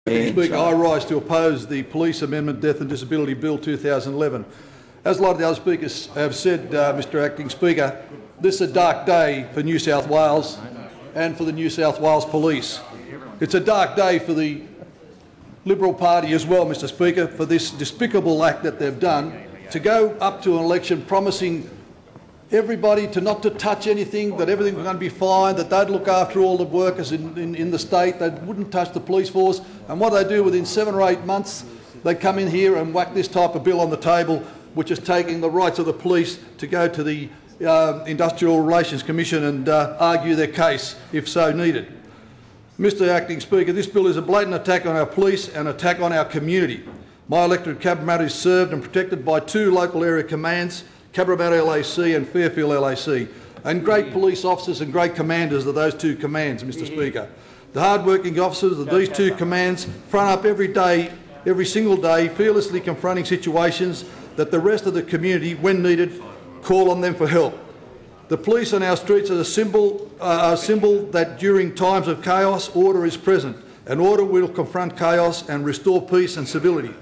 Speaker, I rise to oppose the Police Amendment Death and Disability Bill 2011. As a lot of the other speakers have said, Mr Acting Speaker, this is a dark day for New South Wales and for the New South Wales Police. It's a dark day for the Liberal Party as well, Mr Speaker, for this despicable act that they've done to go up to an election promising everybody not to touch anything, that everything was going to be fine, that they'd look after all the workers in the state, they wouldn't touch the police force. And what they do within 7 or 8 months, they come in here and whack this type of bill on the table, which is taking the rights of the police to go to the Industrial Relations Commission and argue their case if so needed. Mr Acting Speaker, this bill is a blatant attack on our police and attack on our community. My electorate Cabramatta is served and protected by 2 local area commands, Cabramatta LAC and Fairfield LAC, and great police officers and great commanders of those 2 commands, Mr Speaker. The hard-working officers of these 2 commands front up every day, every single day, fearlessly confronting situations that the rest of the community, when needed, call on them for help. The police on our streets are a symbol that during times of chaos, order is present, and order will confront chaos and restore peace and civility.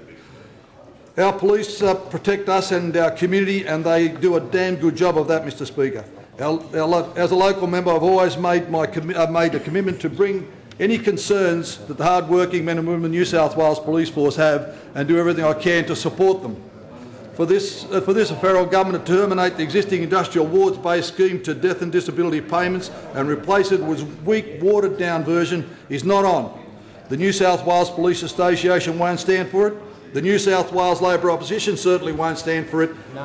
Our police protect us and our community, and they do a damn good job of that, Mr Speaker. As a local member, I've always made a commitment to bring any concerns that the hard-working men and women of the New South Wales Police Force have and do everything I can to support them. For this, a federal government to terminate the existing industrial awards-based scheme to death and disability payments and replace it with a weak, watered-down version is not on. The New South Wales Police Association won't stand for it. The New South Wales Labor opposition certainly won't stand for it. No.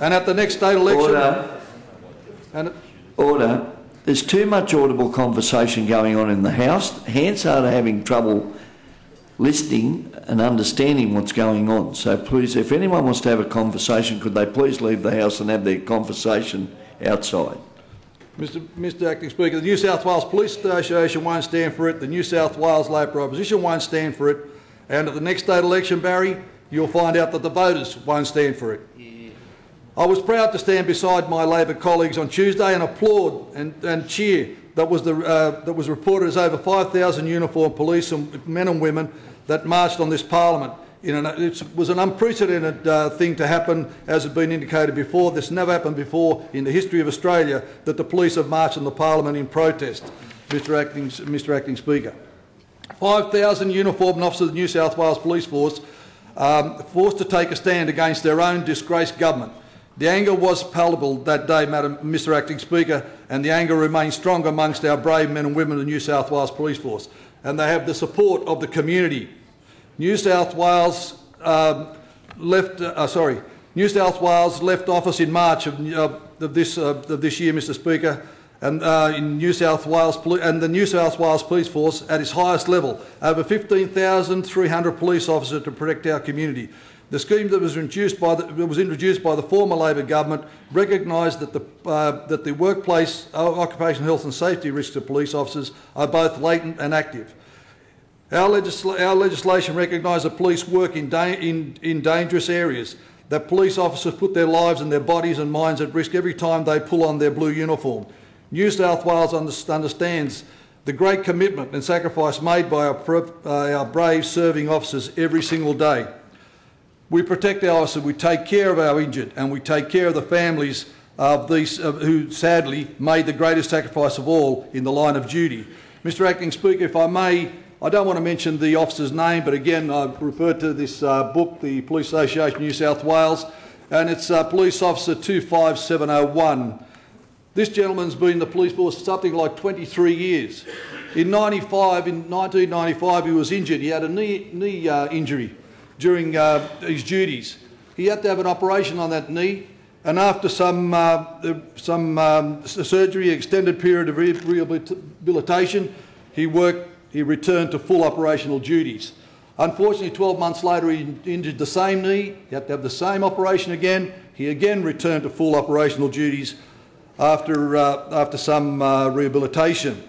And at the next state election... Order. There's too much audible conversation going on in the House. Hansard are having trouble listening and understanding what's going on. So please, if anyone wants to have a conversation, could they please leave the House and have their conversation outside? Mr Acting Speaker, the New South Wales Police Association won't stand for it. The New South Wales Labor opposition won't stand for it. And at the next state election, Barry, you'll find out that the voters won't stand for it. Yeah. I was proud to stand beside my Labor colleagues on Tuesday and applaud and cheer that was reported as over 5,000 uniformed police and men and women that marched on this parliament. It was an unprecedented thing to happen, as has been indicated before. This never happened before in the history of Australia, that the police have marched on the parliament in protest, Mr Acting Speaker. 5,000 uniformed officers of the New South Wales Police Force forced to take a stand against their own disgraced government. The anger was palpable that day, Mr Acting Speaker, and the anger remains strong amongst our brave men and women of the New South Wales Police Force, and they have the support of the community. New South Wales left office in March of this year, Mr Speaker, and the New South Wales Police Force at its highest level, over 15,300 police officers to protect our community. The scheme that was introduced by the former Labor government recognised that the workplace occupational health and safety risks of police officers are both latent and active. Our legislation recognises that police work in dangerous areas, that police officers put their lives and their bodies and minds at risk every time they pull on their blue uniform. New South Wales understands the great commitment and sacrifice made by our brave serving officers every single day. We protect our officers, we take care of our injured, and we take care of the families of these who sadly made the greatest sacrifice of all in the line of duty. Mr Acting Speaker, if I may, I don't want to mention the officer's name, but again I've referred to this book, the Police Association of New South Wales, and it's Police Officer 25701. This gentleman's been in the police force for something like 23 years. In 1995, he was injured. He had a knee injury during his duties. He had to have an operation on that knee, and after some surgery, extended period of rehabilitation, he returned to full operational duties. Unfortunately, 12 months later, he injured the same knee. He had to have the same operation again. He again returned to full operational duties after some rehabilitation.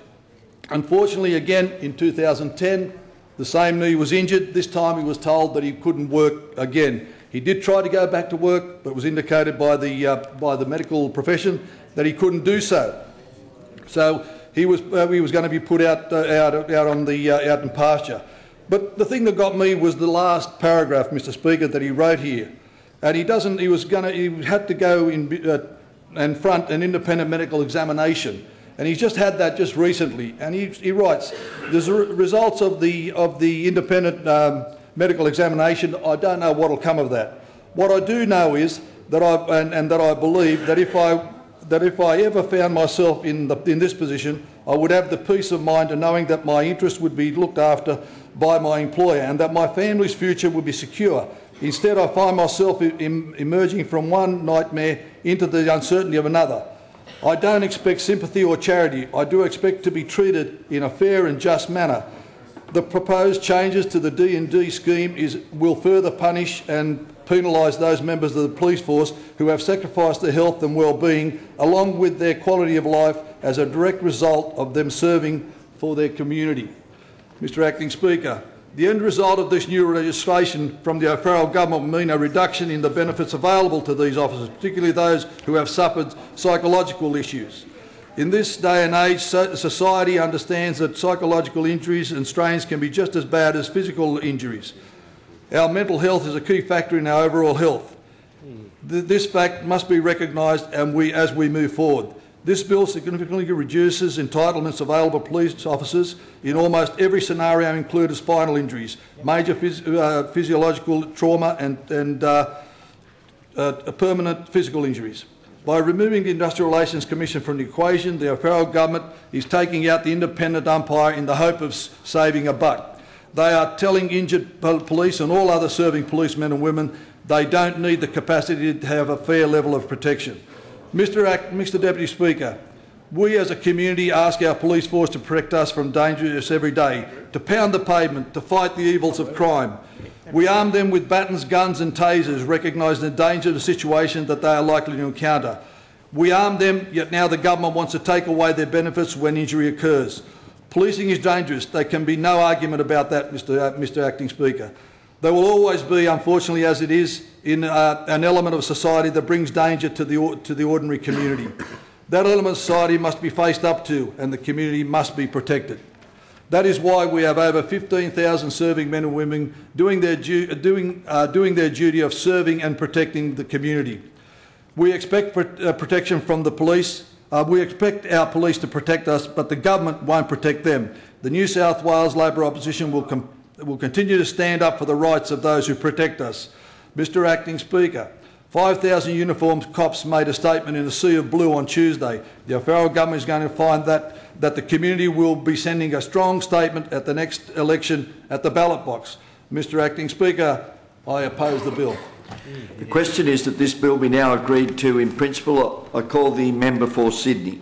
Unfortunately, again, in 2010, the same knee was injured. This time he was told that he couldn't work again. He did try to go back to work, but was indicated by the medical profession that he couldn't do so. So he was going to be put out in pasture. But the thing that got me was the last paragraph, Mr. Speaker, that he wrote here. And he had to go in front an independent medical examination. And he's just had that just recently. And he writes, the results of the independent medical examination, I don't know what will come of that. What I do know is that I believe that if I ever found myself in this position, I would have the peace of mind of knowing that my interests would be looked after by my employer and that my family's future would be secure. Instead, I find myself emerging from one nightmare into the uncertainty of another. I don't expect sympathy or charity. I do expect to be treated in a fair and just manner. The proposed changes to the D&D scheme will further punish and penalise those members of the police force who have sacrificed their health and well-being along with their quality of life as a direct result of them serving for their community. Mr Acting Speaker, the end result of this new legislation from the O'Farrell government will mean a reduction in the benefits available to these officers, particularly those who have suffered psychological issues. In this day and age, society understands that psychological injuries and strains can be just as bad as physical injuries. Our mental health is a key factor in our overall health. This fact must be recognised as we move forward. This bill significantly reduces entitlements available to police officers in almost every scenario, including spinal injuries, major physiological trauma and permanent physical injuries. By removing the Industrial Relations Commission from the equation, the O'Farrell government is taking out the independent umpire in the hope of saving a buck. They are telling injured police and all other serving policemen and women they don't need the capacity to have a fair level of protection. Mr Deputy Speaker, we as a community ask our police force to protect us from dangers every day, to pound the pavement, to fight the evils of crime. We arm them with batons, guns and tasers, recognising the danger of the situation that they are likely to encounter. We arm them, yet now the government wants to take away their benefits when injury occurs. Policing is dangerous. There can be no argument about that, Mr Acting Speaker. There will always be, unfortunately as it is, an element of society that brings danger to the ordinary community. That element of society must be faced up to and the community must be protected. That is why we have over 15,000 serving men and women doing their duty of serving and protecting the community. We expect protection from the police. We expect our police to protect us, but the government won't protect them. The New South Wales Labor opposition will continue to stand up for the rights of those who protect us. Mr Acting Speaker, 5,000 uniformed cops made a statement in a sea of blue on Tuesday. The O'Farrell government is going to find that the community will be sending a strong statement at the next election at the ballot box. Mr Acting Speaker, I oppose the bill. The question is that this bill be now agreed to in principle. I call the member for Sydney.